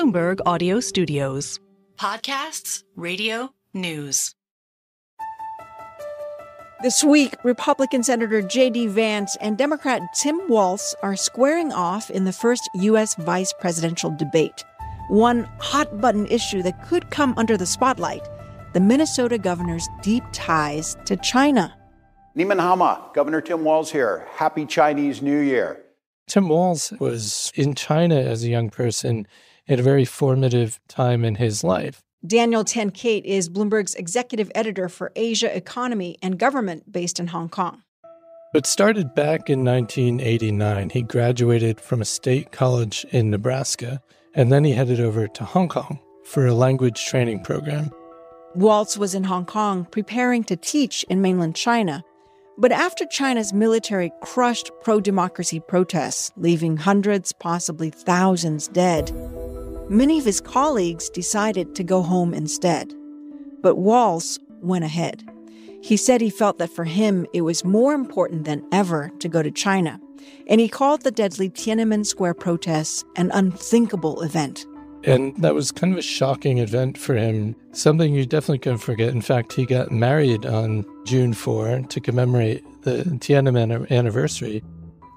Bloomberg Audio Studios. Podcasts, radio, news. This week, Republican Senator J.D. Vance and Democrat Tim Walz are squaring off in the first U.S. vice presidential debate. One hot-button issue that could come under the spotlight, the Minnesota governor's deep ties to China. Governor Tim Walz here. Happy Chinese New Year. Tim Walz was in China as a young person at a very formative time in his life. Daniel Tenkate is Bloomberg's executive editor for Asia Economy and Government based in Hong Kong. It started back in 1989. He graduated from a state college in Nebraska, and then he headed over to Hong Kong for a language training program. Walz was in Hong Kong preparing to teach in mainland China. But after China's military crushed pro-democracy protests, leaving hundreds, possibly thousands dead, many of his colleagues decided to go home instead. But Walz went ahead. He said he felt that for him, it was more important than ever to go to China. And he called the deadly Tiananmen Square protests an unthinkable event. And that was kind of a shocking event for him, something you definitely couldn't forget. In fact, he got married on June 4 to commemorate the Tiananmen anniversary.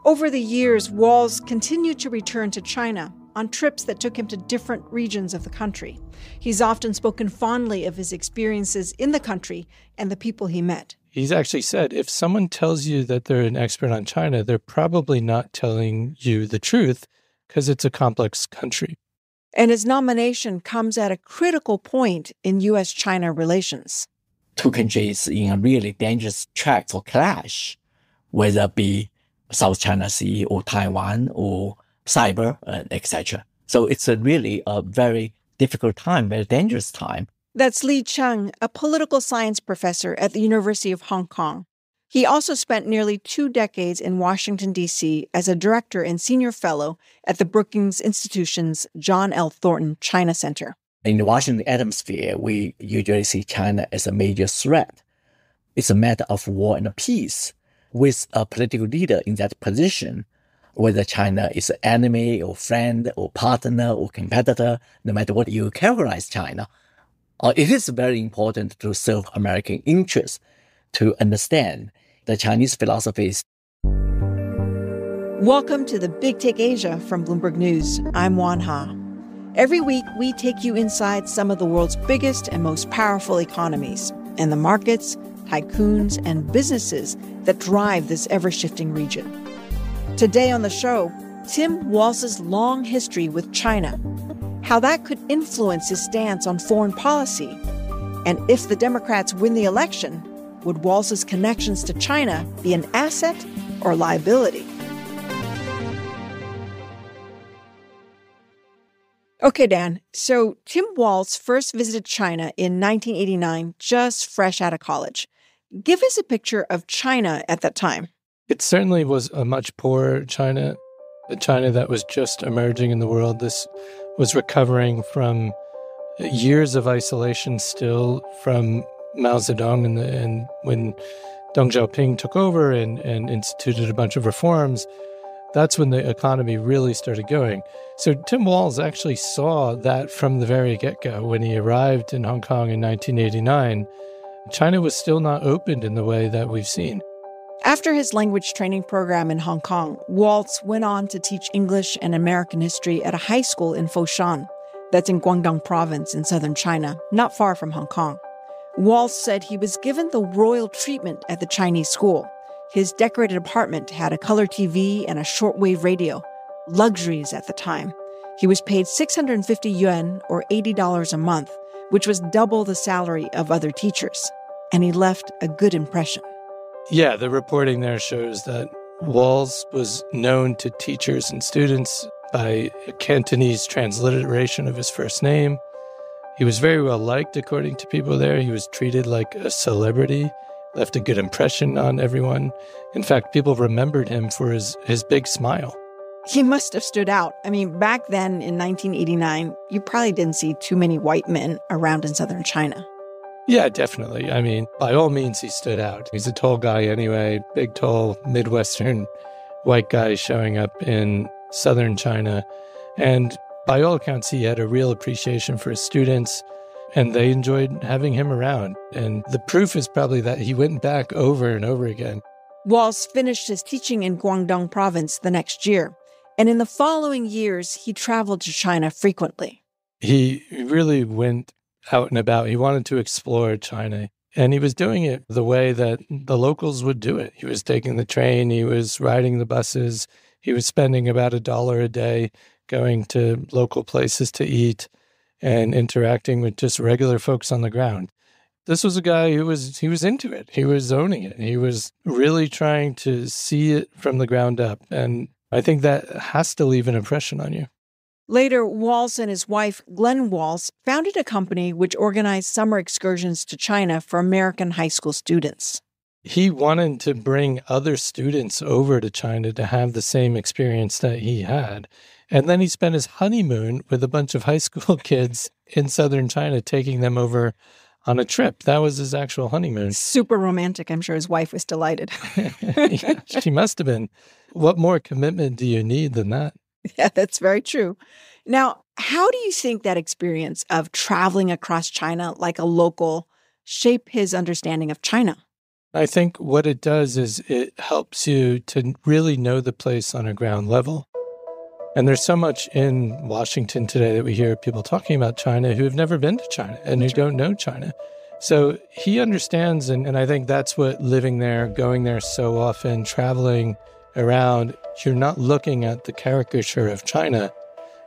Over the years, Walz continued to return to China on trips that took him to different regions of the country. He's often spoken fondly of his experiences in the country and the people he met. He's actually said, if someone tells you that they're an expert on China, they're probably not telling you the truth because it's a complex country. And his nomination comes at a critical point in U.S.-China relations. Two countries in a really dangerous track for clash, whether it be South China Sea or Taiwan or cyber, etc. So it's really a very difficult time, very dangerous time. That's Li Cheng, a political science professor at the University of Hong Kong. He also spent nearly 2 decades in Washington, D.C. as a director and senior fellow at the Brookings Institution's John L. Thornton China Center. In the Washington atmosphere, we usually see China as a major threat. It's a matter of war and peace. With a political leader in that position, whether China is an enemy or friend or partner or competitor, no matter what you characterize China, it is very important to serve American interests, to understand the Chinese philosophies. Welcome to the Big Take Asia from Bloomberg News. I'm Oanh Ha. Every week, we take you inside some of the world's biggest and most powerful economies and the markets, tycoons, and businesses that drive this ever-shifting region. Today on the show, Tim Walz's long history with China, how that could influence his stance on foreign policy, and if the Democrats win the election, would Walz's connections to China be an asset or liability? Okay, Dan. So Tim Walz first visited China in 1989, just fresh out of college. Give us a picture of China at that time. It certainly was a much poorer China, a China that was just emerging in the world. This was recovering from years of isolation still from Mao Zedong and when Deng Xiaoping took over and instituted a bunch of reforms. That's when the economy really started going. So Tim Walz actually saw that from the very get-go. When he arrived in Hong Kong in 1989, China was still not opened in the way that we've seen. After his language training program in Hong Kong, Walz went on to teach English and American history at a high school in Foshan, that's in Guangdong province in southern China, not far from Hong Kong. Walz said he was given the royal treatment at the Chinese school. His decorated apartment had a color TV and a shortwave radio, luxuries at the time. He was paid 650 yuan, or $80 a month, which was double the salary of other teachers. And he left a good impression. Yeah, the reporting there shows that Walz was known to teachers and students by a Cantonese transliteration of his first name. He was very well liked, according to people there. He was treated like a celebrity, left a good impression on everyone. In fact, people remembered him for his big smile. He must have stood out. I mean, back then in 1989, you probably didn't see too many white men around in southern China. Yeah, definitely. I mean, by all means, he stood out. He's a tall guy anyway, big, tall, Midwestern white guy showing up in southern China. And By all accounts, he had a real appreciation for his students, and they enjoyed having him around. And the proof is probably that he went back over and over again. Walz finished his teaching in Guangdong province the next year, and in the following years, he traveled to China frequently. He really went out and about. He wanted to explore China, and he was doing it the way that the locals would do it. He was taking the train, he was riding the buses, he was spending about $1 a day going to local places to eat and interacting with just regular folks on the ground. This was a guy who was into it. He was owning it. He was really trying to see it from the ground up. And I think that has to leave an impression on you. Later, Walz and his wife, Glenn Walz, founded a company which organized summer excursions to China for American high school students. He wanted to bring other students over to China to have the same experience that he had. And then he spent his honeymoon with a bunch of high school kids in southern China, taking them over on a trip. That was his actual honeymoon. Super romantic. I'm sure his wife was delighted. Yeah, she must have been. What more commitment do you need than that? Yeah, that's very true. Now, how do you think that experience of traveling across China like a local shaped his understanding of China? I think what it does is it helps you to really know the place on a ground level. And there's so much in Washington today that we hear people talking about China who have never been to China and who don't know China. So he understands, and I think that's what living there, going there so often, traveling around, you're not looking at the caricature of China.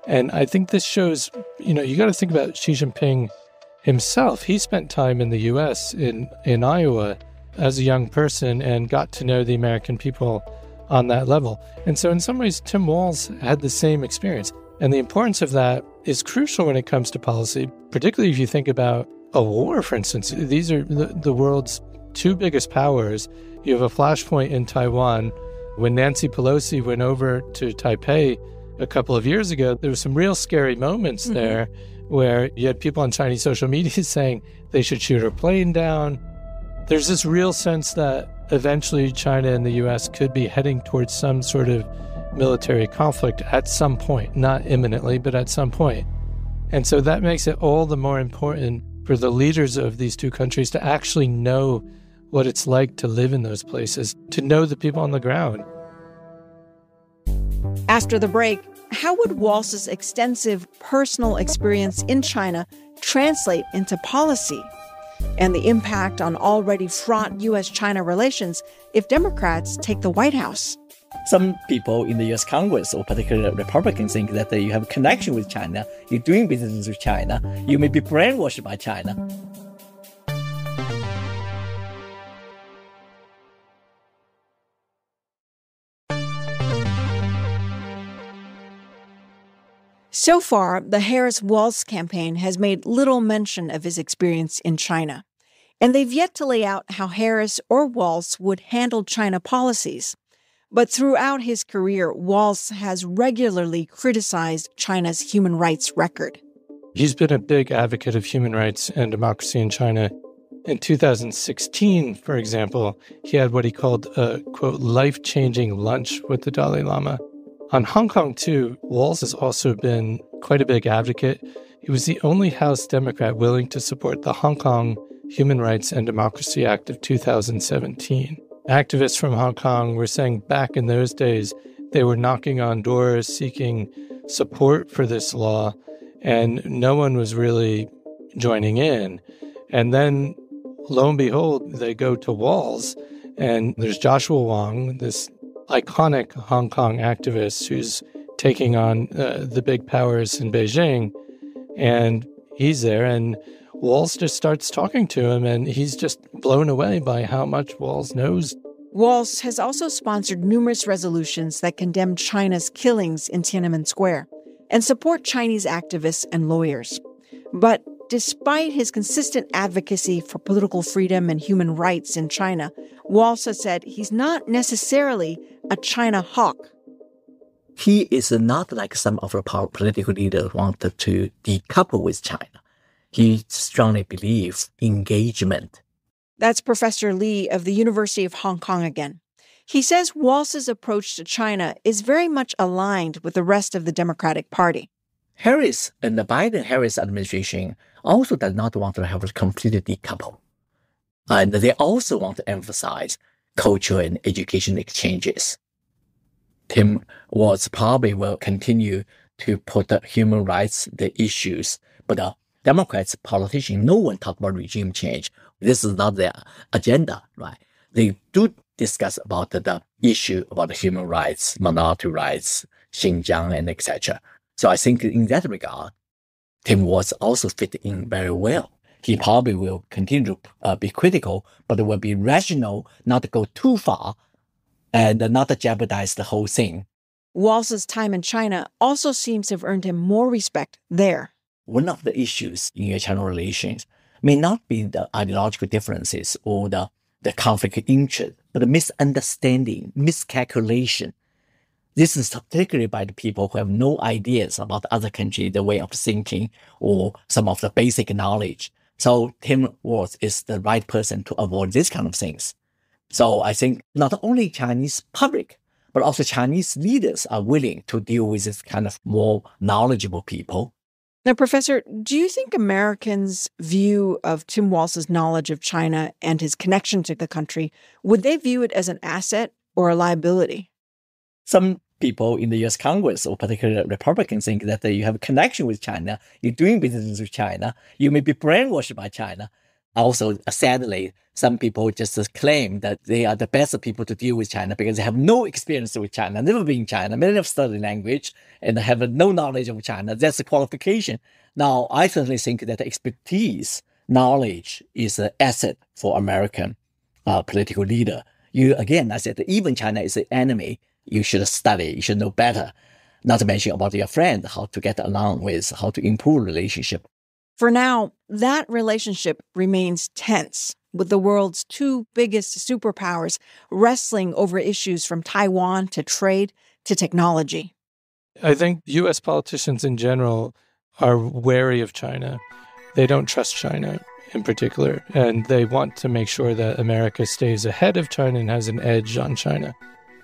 And I think this shows, you got to think about Xi Jinping himself. He spent time in the U.S., in Iowa, as a young person and got to know the American people on that level. And so in some ways, Tim Walz had the same experience. And the importance of that is crucial when it comes to policy, particularly if you think about a war, for instance. These are the world's two biggest powers. You have a flashpoint in Taiwan. When Nancy Pelosi went over to Taipei a couple of years ago, there were some real scary moments there where you had people on Chinese social media saying they should shoot her plane down. There's this real sense that eventually China and the U.S. could be heading towards some sort of military conflict at some point, not imminently, but at some point. And so that makes it all the more important for the leaders of these two countries to actually know what it's like to live in those places, to know the people on the ground. After the break, how would Walz's extensive personal experience in China translate into policy? And the impact on already fraught U.S.-China relations if Democrats take the White House. Some people in the U.S. Congress, or particularly Republicans, think that you have a connection with China, you're doing business with China, you may be brainwashed by China. So far, the Harris-Walz campaign has made little mention of his experience in China. And they've yet to lay out how Harris or Walz would handle China policies. But throughout his career, Walz has regularly criticized China's human rights record. He's been a big advocate of human rights and democracy in China. In 2016, for example, he had what he called a, quote, life-changing lunch with the Dalai Lama. On Hong Kong, too, Walz has also been quite a big advocate. He was the only House Democrat willing to support the Hong Kong Human Rights and Democracy Act of 2017. Activists from Hong Kong were saying back in those days they were knocking on doors seeking support for this law, and no one was really joining in. And then, lo and behold, they go to Walz, and there's Joshua Wong, this iconic Hong Kong activist who's taking on the big powers in Beijing, and he's there, and Walz just starts talking to him, and he's just blown away by how much Walz knows. Walz has also sponsored numerous resolutions that condemn China's killings in Tiananmen Square and support Chinese activists and lawyers. But despite his consistent advocacy for political freedom and human rights in China, Walz has said he's not necessarily a China hawk. He is not like some of our political leaders wanted to decouple with China. He strongly believes engagement. That's Professor Lee of the University of Hong Kong again. He says Walz's approach to China is very much aligned with the rest of the Democratic Party. Harris and the Biden-Harris administration also does not want to have a completely decouple. And they also want to emphasize cultural and education exchanges. Tim Walz probably will continue to put the human rights, the issues, but Democrats, politicians, no one talk about regime change. This is not their agenda, right? They do discuss about the issue about the human rights, minority rights, Xinjiang, and etc. So I think in that regard, Tim Walz also fit in very well. He probably will continue to be critical, but it will be rational, not to go too far, and not to jeopardize the whole thing. Walz's time in China also seems to have earned him more respect there. One of the issues in your China relations may not be the ideological differences or the conflict of interest, but the misunderstanding, miscalculation. This is particularly by the people who have no ideas about the other country, the way of thinking, or some of the basic knowledge. So Tim Walz is the right person to avoid these kind of things. So I think not only Chinese public, but also Chinese leaders are willing to deal with this kind of more knowledgeable people. Now, Professor, do you think Americans' view of Tim Walz's knowledge of China and his connection to the country, would they view it as an asset or a liability? Some people in the U.S. Congress, or particularly Republicans, think that you have a connection with China, you're doing business with China, you may be brainwashed by China. Also, sadly, some people just claim that they are the best people to deal with China because they have no experience with China, never been in China, many have studied language, and have no knowledge of China. That's a qualification. Now, I certainly think that expertise, knowledge is an asset for American political leader. Again, I said that even China is an enemy. You should study, you should know better. Not to mention about your friend, how to get along with, how to improve relationship. For now, that relationship remains tense, with the world's two biggest superpowers wrestling over issues from Taiwan to trade to technology. I think U.S. politicians in general are wary of China. They don't trust China in particular, and they want to make sure that America stays ahead of China and has an edge on China.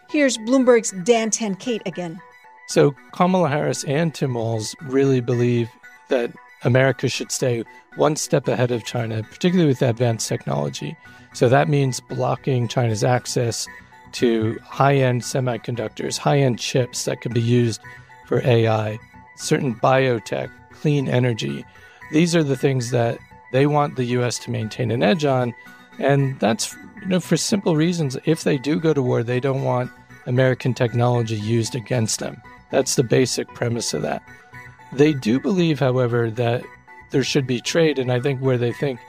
Here's Bloomberg's Dan Tenkate again. So Kamala Harris and Tim Walz really believe that America should stay one step ahead of China, particularly with advanced technology. So that means blocking China's access to high-end semiconductors, high-end chips that can be used for AI, certain biotech, clean energy. These are the things that they want the U.S. to maintain an edge on. And that's, for simple reasons. If they do go to war, they don't want American technology used against them. That's the basic premise of that. They do believe, however, that there should be trade, and I think where they think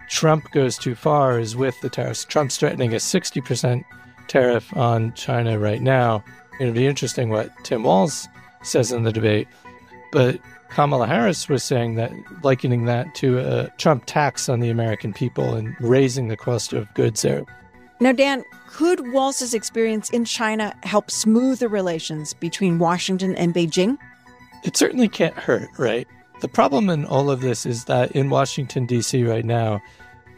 Trump goes too far is with the tariffs. Trump's threatening a 60% tariff on China right now. It'll be interesting what Tim Walz says in the debate. But Kamala Harris was saying that, likening that to a Trump tax on the American people and raising the cost of goods there. Now, Dan, could Walz's experience in China help smooth the relations between Washington and Beijing? It certainly can't hurt, right? The problem in all of this is that in Washington, D.C. right now,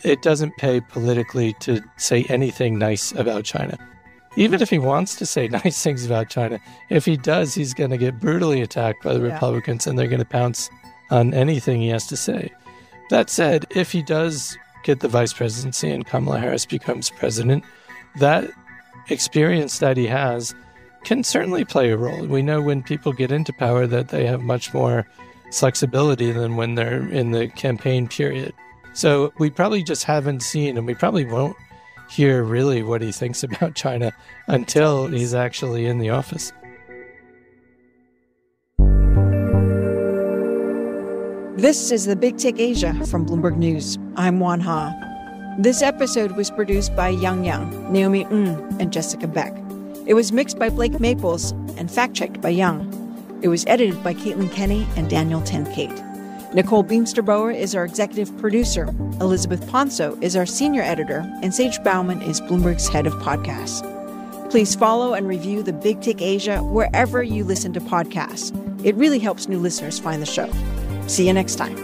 it doesn't pay politically to say anything nice about China. Even if he wants to say nice things about China, if he does, he's going to get brutally attacked by the Republicans, and they're going to pounce on anything he has to say. That said, if he does get the vice presidency and Kamala Harris becomes president, that experience that he has can certainly play a role. We know when people get into power that they have much more flexibility than when they're in the campaign period. So we probably just haven't seen, and we probably won't hear really what he thinks about China until he's actually in the office. This is the Big Take Asia from Bloomberg News. I'm Oanh Ha. This episode was produced by Yang Yang, Naomi Ng, and Jessica Beck. It was mixed by Blake Maples and fact-checked by Yang. It was edited by Caitlin Kenny and Daniel Tenkate. Nicole Beamster-Bower is our executive producer. Elizabeth Ponso is our senior editor, and Sage Bauman is Bloomberg's head of podcasts. Please follow and review the Big Take Asia wherever you listen to podcasts. It really helps new listeners find the show. See you next time.